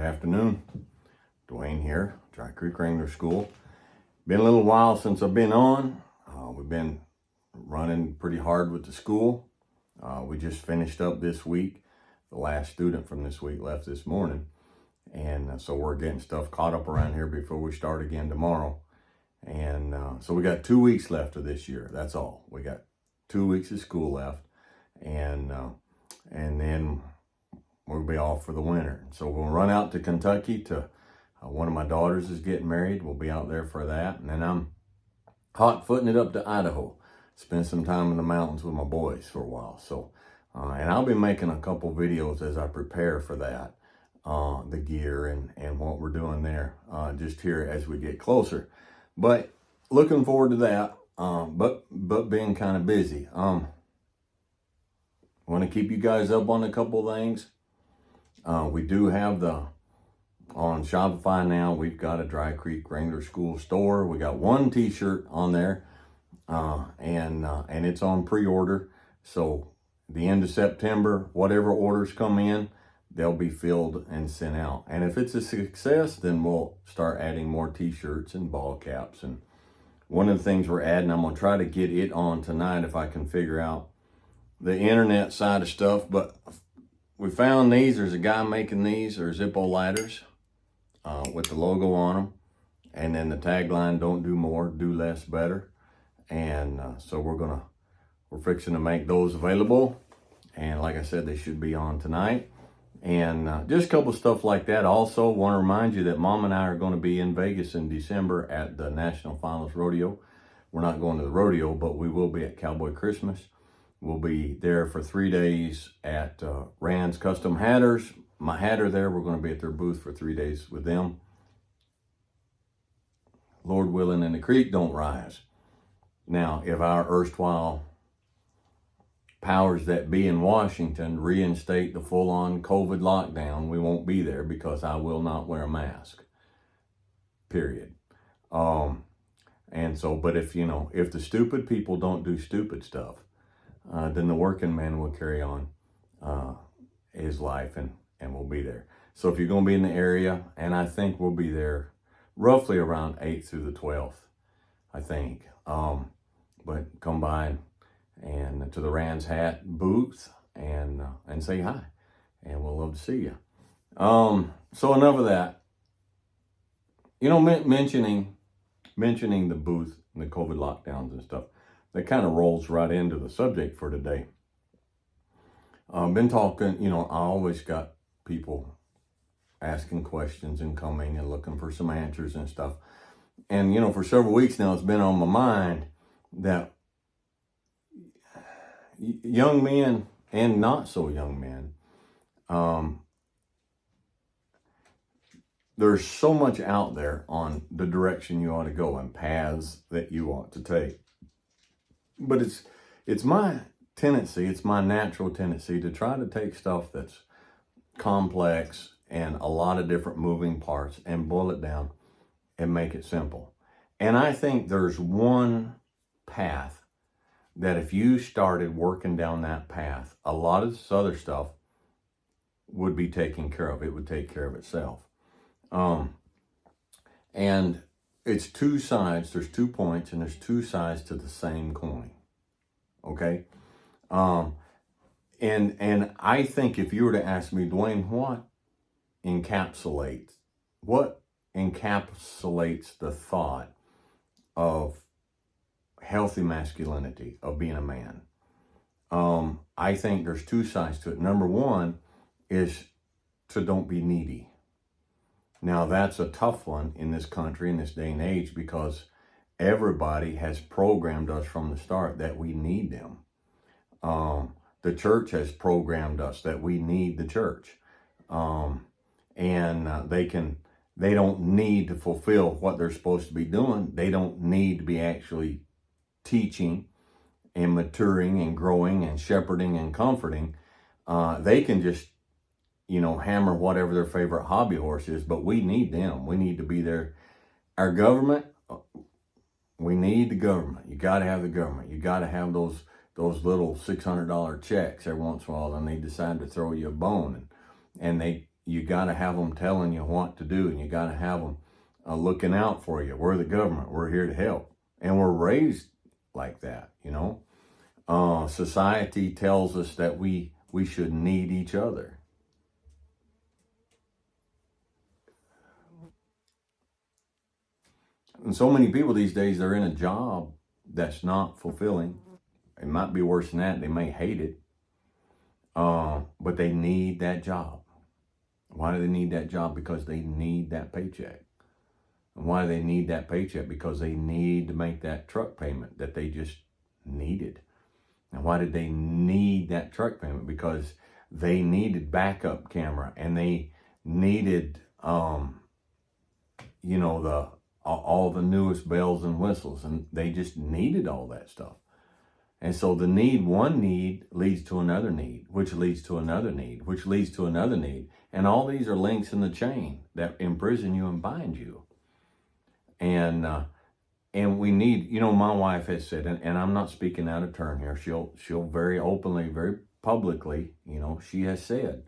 afternoon. Dwayne here, Dry Creek Wrangler School. Been a little while since I've been on. We've been running pretty hard with the school. We just finished up this week. The last student from this week left this morning. And so we're getting stuff caught up around here before we start again tomorrow. And so we got 2 weeks left of this year. That's all. We got 2 weeks of school left. And then we'll be off for the winter. So we'll run out to Kentucky to one of my daughters is getting married. We'll be out there for that. And then I'm hot footing it up to Idaho. Spend some time in the mountains with my boys for a while. So, and I'll be making a couple videos as I prepare for that. The gear and what we're doing there, just here as we get closer. But looking forward to that, but being kind of busy. Want to keep you guys up on a couple things. We do have on Shopify now, we've got a Dry Creek Wrangler School store. We got one t-shirt on there, and it's on pre-order. So the end of September, whatever orders come in, they'll be filled and sent out. And if it's a success, then we'll start adding more t-shirts and ball caps. And one of the things we're adding, I'm going to try to get it on tonight if I can figure out the internet side of stuff. But we found these. There's a guy making these. They're Zippo lighters with the logo on them. And then the tagline, don't do more, do less, better. And so we're fixing to make those available. And like I said, they should be on tonight. And just a couple stuff like that. Also want to remind you that Mom and I are going to be in Vegas in December at the National Finals Rodeo. We're not going to the rodeo, but we will be at Cowboy Christmas. We'll be there for 3 days at Rand's Custom Hatters. My hatter there, we're going to be at their booth for 3 days with them. Lord willing, and the creek don't rise. Now, if our erstwhile powers that be in Washington reinstate the full-on COVID lockdown, we won't be there because I will not wear a mask. Period. And so, but if the stupid people don't do stupid stuff, then the working man will carry on his life and we'll be there. So if you're going to be in the area, and I think we'll be there roughly around 8th through the 12th, I think. But come by and to the Rand's Hat booth and say hi, and we'll love to see you. So enough of that. Mentioning the booth and the COVID lockdowns and stuff, that kind of rolls right into the subject for today. I've been talking, I always got people asking questions and coming and looking for some answers and stuff. And, for several weeks now, it's been on my mind that young men and not so young men, there's so much out there on the direction you ought to go and paths that you ought to take. But it's my tendency, it's my natural tendency to try to take stuff that's complex and a lot of different moving parts and boil it down and make it simple. And I think there's one path that if you started working down that path, a lot of this other stuff would be taken care of. It would take care of itself. And it's two sides, there's 2 points, and there's two sides to the same coin. Okay? And I think if you were to ask me, Dwayne, what encapsulates the thought of healthy masculinity, of being a man? I think there's two sides to it. Number one is to don't be needy. Now, that's a tough one in this country, in this day and age, because everybody has programmed us from the start that we need them. The church has programmed us that we need the church. They don't need to fulfill what they're supposed to be doing. They don't need to be actually teaching and maturing and growing and shepherding and comforting. They can just hammer whatever their favorite hobby horse is, but we need them. We need to be there. Our government, we need the government. You got to have the government. You got to have those little $600 checks every once in a while, and they decide to throw you a bone. And they, you got to have them telling you what to do, and you got to have them looking out for you. We're the government. We're here to help. And we're raised like that, you know. Society tells us that we should need each other. And so many people these days, they're in a job that's not fulfilling. It might be worse than that. They may hate it. But they need that job. Why do they need that job? Because they need that paycheck. And why do they need that paycheck? Because they need to make that truck payment that they just needed. And why did they need that truck payment? Because they needed backup camera, and they needed, you know, all the newest bells and whistles, and they just needed all that stuff. And so one need leads to another need, which leads to another need, which leads to another need. And all these are links in the chain that imprison you and bind you. And we need, you know, my wife has said, and I'm not speaking out of turn here. She'll very openly, very publicly, you know, she has said,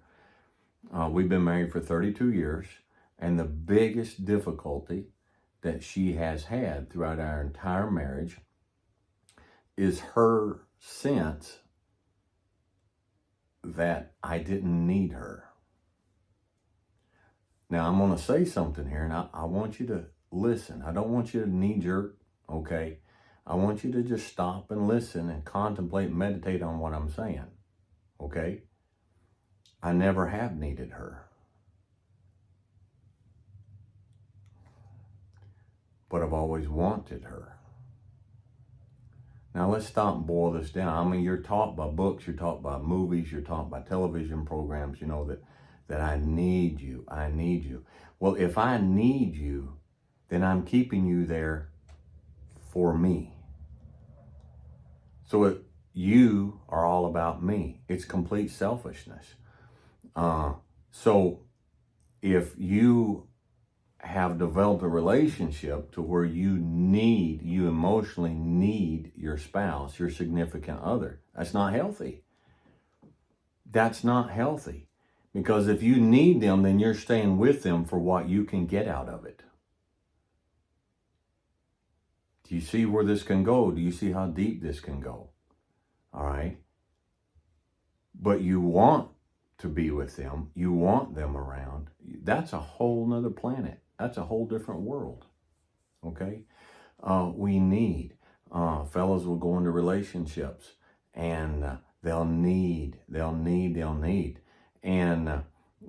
we've been married for 32 years. And the biggest difficulty that she has had throughout our entire marriage is her sense that I didn't need her. Now, I'm going to say something here, and I want you to listen. I don't want you to knee-jerk, okay? I want you to just stop and listen and contemplate and meditate on what I'm saying, okay? I never have needed her. But I've always wanted her. Now let's stop and boil this down. I mean, you're taught by books, you're taught by movies, you're taught by television programs, you know, that I need you, I need you. Well, if I need you, then I'm keeping you there for me. So you are all about me. It's complete selfishness. So if you have developed a relationship to where you emotionally need your spouse, your significant other, that's not healthy. That's not healthy. Because if you need them, then you're staying with them for what you can get out of it. Do you see where this can go? Do you see how deep this can go? All right. But you want to be with them. You want them around. That's a whole nother planet. That's a whole different world. Okay. We need, fellas will go into relationships, and they'll need. And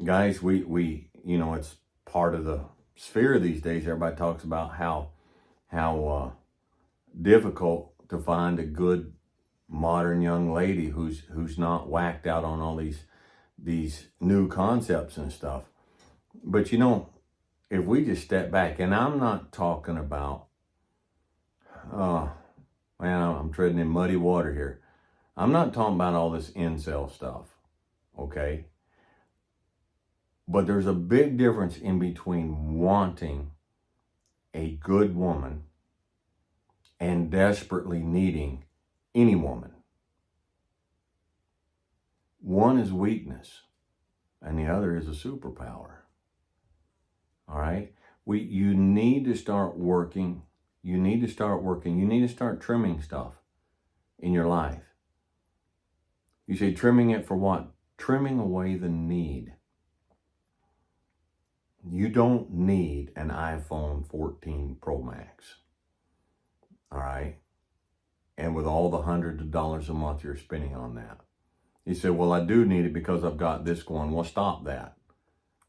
guys, we, you know, it's part of the sphere these days. Everybody talks about how difficult to find a good modern young lady who's not whacked out on all these new concepts and stuff. But you know, if we just step back, and I'm not talking about, man, I'm treading in muddy water here. I'm not talking about all this incel stuff, okay? But there's a big difference in between wanting a good woman and desperately needing any woman. One is weakness, and the other is a superpower. All right? You need to start working. You need to start trimming stuff in your life. You say trimming it for what? Trimming away the need. You don't need an iPhone 14 Pro Max. All right? And with all the hundreds of dollars a month you're spending on that. You say, well, I do need it because I've got this going. Well, stop that.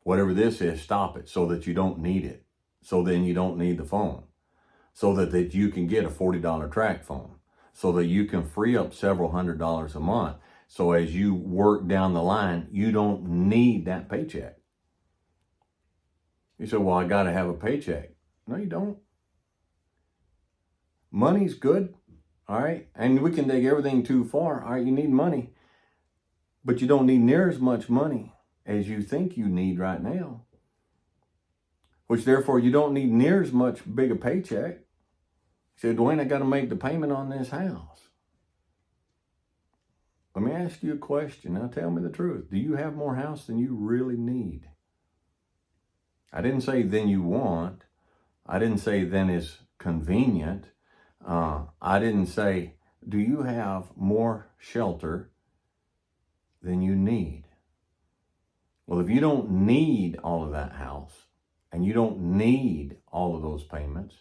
Whatever this is, stop it so that you don't need it. So then you don't need the phone. So that you can get a $40 track phone. So that you can free up several $100s a month. So as you work down the line, you don't need that paycheck. You say, well, I got to have a paycheck. No, you don't. Money's good. All right. And we can take everything too far. All right. You need money. But you don't need near as much money as you think you need right now. Which therefore you don't need near as much big a paycheck. You say, Dwayne, I got to make the payment on this house. Let me ask you a question. Now tell me the truth. Do you have more house than you really need? I didn't say than you want. I didn't say than is convenient. I didn't say, do you have more shelter than you need? Well, if you don't need all of that house and you don't need all of those payments,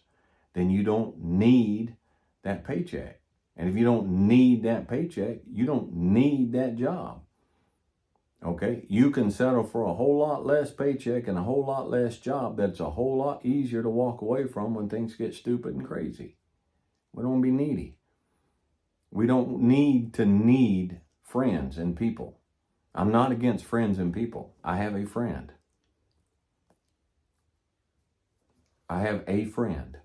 then you don't need that paycheck. And if you don't need that paycheck, you don't need that job. Okay? You can settle for a whole lot less paycheck and a whole lot less job that's a whole lot easier to walk away from when things get stupid and crazy. We don't be needy. We don't need to need friends and people. I'm not against friends and people. I have a friend. I have a friend.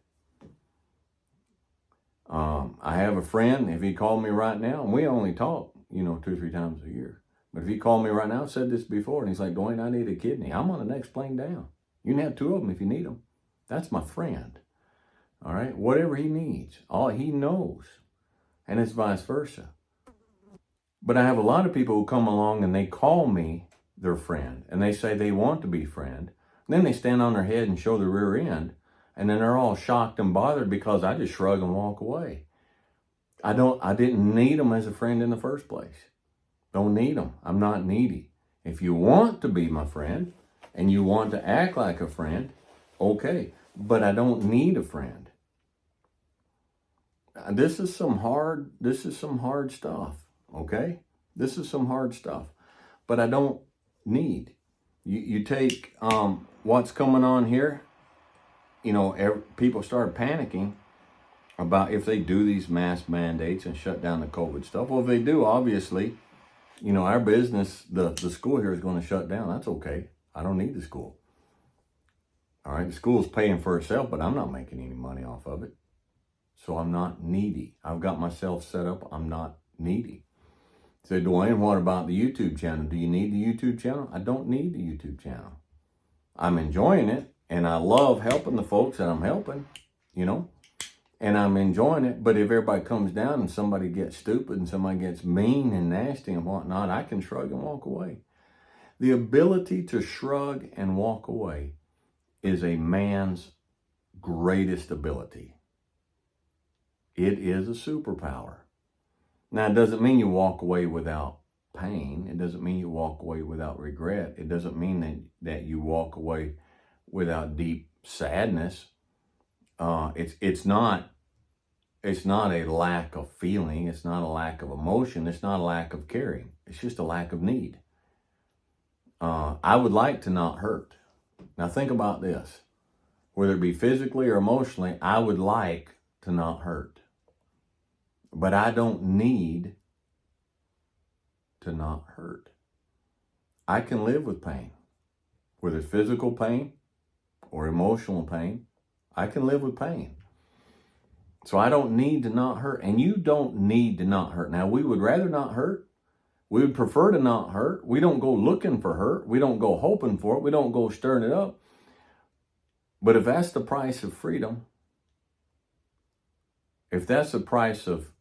I have a friend, if he called me right now, and we only talk, 2 or 3 times a year. But if he called me right now, I've said this before, and he's like, Dwayne, I need a kidney. I'm on the next plane down. You can have 2 of them if you need them. That's my friend. All right? Whatever he needs. All he knows. And it's vice versa. But I have a lot of people who come along and they call me their friend. And they say they want to be friend. Then they stand on their head and show the rear end. And then they're all shocked and bothered because I just shrug and walk away. I didn't need them as a friend in the first place. Don't need them. I'm not needy. If you want to be my friend and you want to act like a friend, okay. But I don't need a friend. This is some hard stuff, okay? This is some hard stuff. But I don't need. You take what's coming on here, people start panicking about if they do these mask mandates and shut down the COVID stuff. Well, if they do, obviously, our business, the school here is going to shut down. That's okay. I don't need the school. All right, the school's paying for itself, but I'm not making any money off of it. So I'm not needy. I've got myself set up. I'm not needy. Say, Dwayne, what about the YouTube channel? Do you need the YouTube channel? I don't need the YouTube channel. I'm enjoying it, and I love helping the folks that I'm helping, and I'm enjoying it. But if everybody comes down and somebody gets stupid and somebody gets mean and nasty and whatnot, I can shrug and walk away. The ability to shrug and walk away is a man's greatest ability. It is a superpower. Now, it doesn't mean you walk away without pain. It doesn't mean you walk away without regret. It doesn't mean that you walk away without deep sadness. It's not a lack of feeling. It's not a lack of emotion. It's not a lack of caring. It's just a lack of need. I would like to not hurt. Now think about this. Whether it be physically or emotionally, I would like to not hurt. But I don't need to not hurt. I can live with pain. Whether it's physical pain or emotional pain, I can live with pain. So I don't need to not hurt. And you don't need to not hurt. Now, we would rather not hurt. We would prefer to not hurt. We don't go looking for hurt. We don't go hoping for it. We don't go stirring it up. But if that's the price of freedom, if that's the price of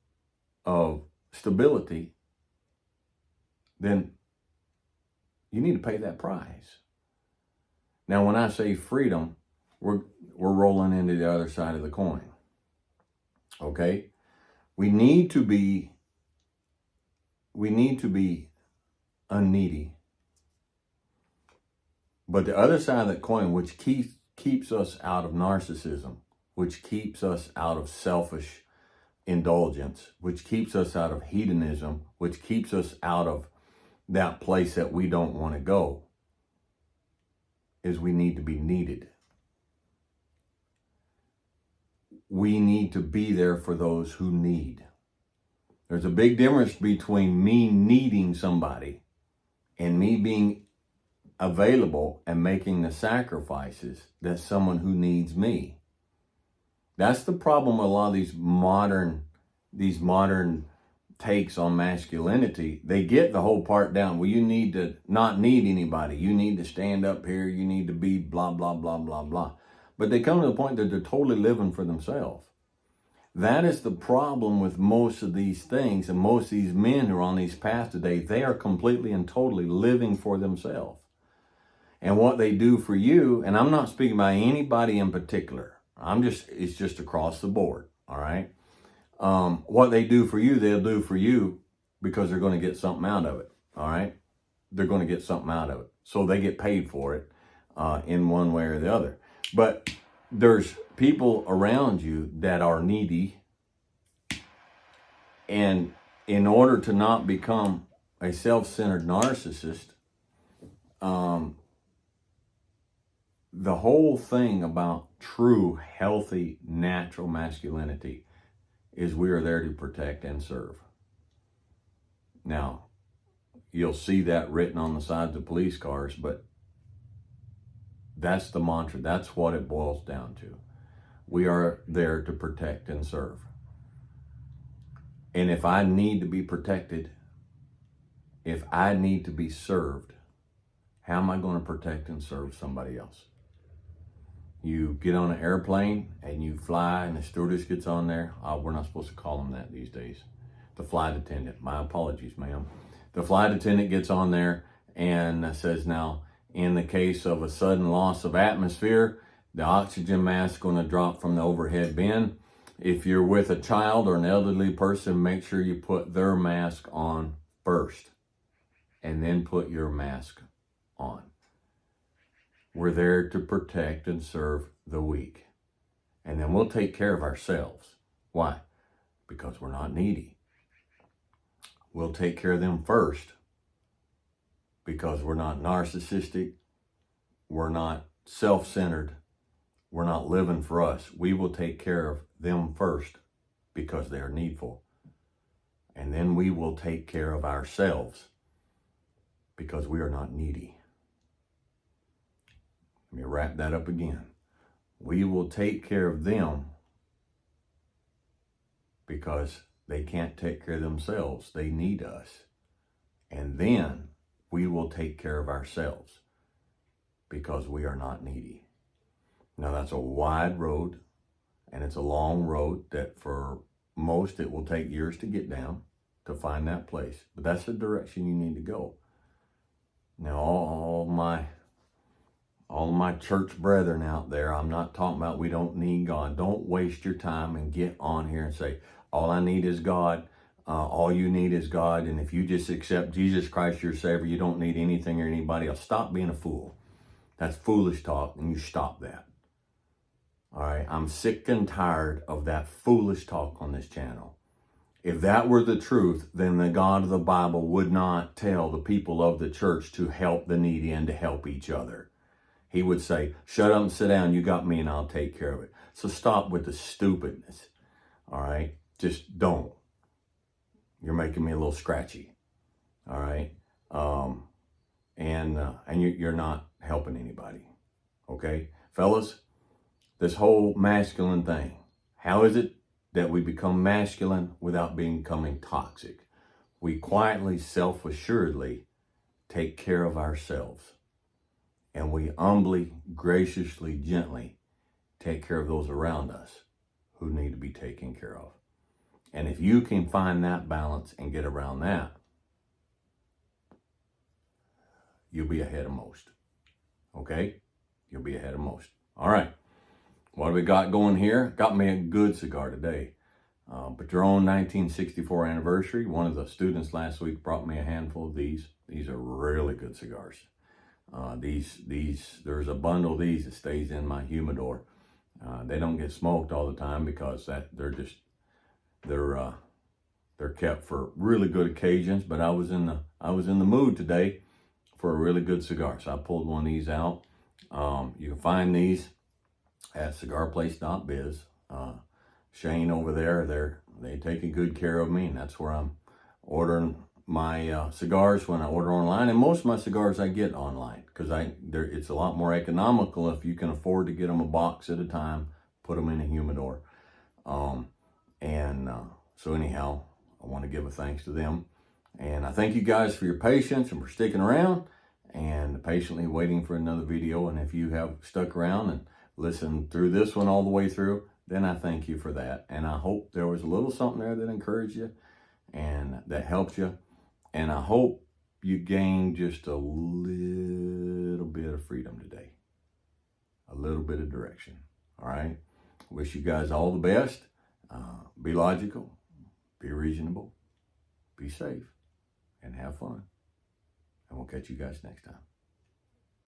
stability, then you need to pay that price. Now, when I say freedom, we're rolling into the other side of the coin. Okay? We need to be unneedy. But the other side of that coin, which keeps us out of narcissism, which keeps us out of selfish indulgence, which keeps us out of hedonism, which keeps us out of that place that we don't want to go, is we need to be needed. We need to be there for those who need. There's a big difference between me needing somebody and me being available and making the sacrifices that someone who needs me. That's the problem with a lot of these modern takes on masculinity. They get the whole part down. Well, you need to not need anybody. You need to stand up here. You need to be blah, blah, blah, blah, blah. But they come to the point that they're totally living for themselves. That is the problem with most of these things, and most of these men who are on these paths today. They are completely and totally living for themselves. And what they do for you, and I'm not speaking by anybody in particular. It's just across the board. All right. What they do for you, they'll do for you because they're going to get something out of it. All right. They're going to get something out of it. So they get paid for it in one way or the other. But there's people around you that are needy. And in order to not become a self-centered narcissist, the whole thing about true, healthy, natural masculinity is we are there to protect and serve. Now, you'll see that written on the sides of police cars, but that's the mantra. That's what it boils down to. We are there to protect and serve. And if I need to be protected, if I need to be served, how am I going to protect and serve somebody else? You get on an airplane and you fly and the stewardess gets on there. We're not supposed to call them that these days. The flight attendant. My apologies, ma'am. The flight attendant gets on there and says, now, in the case of a sudden loss of atmosphere, the oxygen mask is going to drop from the overhead bin. If you're with a child or an elderly person, make sure you put their mask on first and then put your mask on. We're there to protect and serve the weak. And then we'll take care of ourselves. Why? Because we're not needy. We'll take care of them first because we're not narcissistic. We're not self-centered. We're not living for us. We will take care of them first because they are needful. And then we will take care of ourselves because we are not needy. Let me wrap that up again. We will take care of them because they can't take care of themselves. They need us. And then we will take care of ourselves because we are not needy. Now that's a wide road and it's a long road that for most it will take years to get down to find that place. But that's the direction you need to go. Now all my church brethren out there, I'm not talking about we don't need God. Don't waste your time and get on here and say, all I need is God. All you need is God. And if you just accept Jesus Christ your Savior, you don't need anything or anybody else. Stop being a fool. That's foolish talk, and you stop that. All right, I'm sick and tired of that foolish talk on this channel. If that were the truth, then the God of the Bible would not tell the people of the church to help the needy and to help each other. He would say, shut up and sit down. You got me and I'll take care of it. So stop with the stupidness. All right, just don't. You're making me a little scratchy. All right, and you're not helping anybody. Okay, fellas. This whole masculine thing, how is it that we become masculine without becoming toxic? We quietly, self-assuredly take care of ourselves. And we humbly, graciously, gently take care of those around us who need to be taken care of. And if you can find that balance and get around that, you'll be ahead of most. Okay? You'll be ahead of most. All right. What do we got going here? Got me a good cigar today. Patron 1964 anniversary. One of the students last week brought me a handful of these. These are really good cigars. There's a bundle of these that stays in my humidor. They don't get smoked all the time because they're kept for really good occasions. But I was in the mood today for a really good cigar, so I pulled one of these out. You can find these at cigarplace.biz. Shane over there, they take good care of me, and that's where I'm ordering my cigars when I order online. And most of my cigars I get online because it's a lot more economical if you can afford to get them a box at a time, put them in a humidor. So anyhow, I want to give a thanks to them. And I thank you guys for your patience and for sticking around and patiently waiting for another video. And if you have stuck around and listened through this one all the way through, then I thank you for that. And I hope there was a little something there that encouraged you and that helped you. And I hope you gain just a little bit of freedom today, a little bit of direction. All right. Wish you guys all the best. Be logical, be reasonable, be safe, and have fun. And we'll catch you guys next time.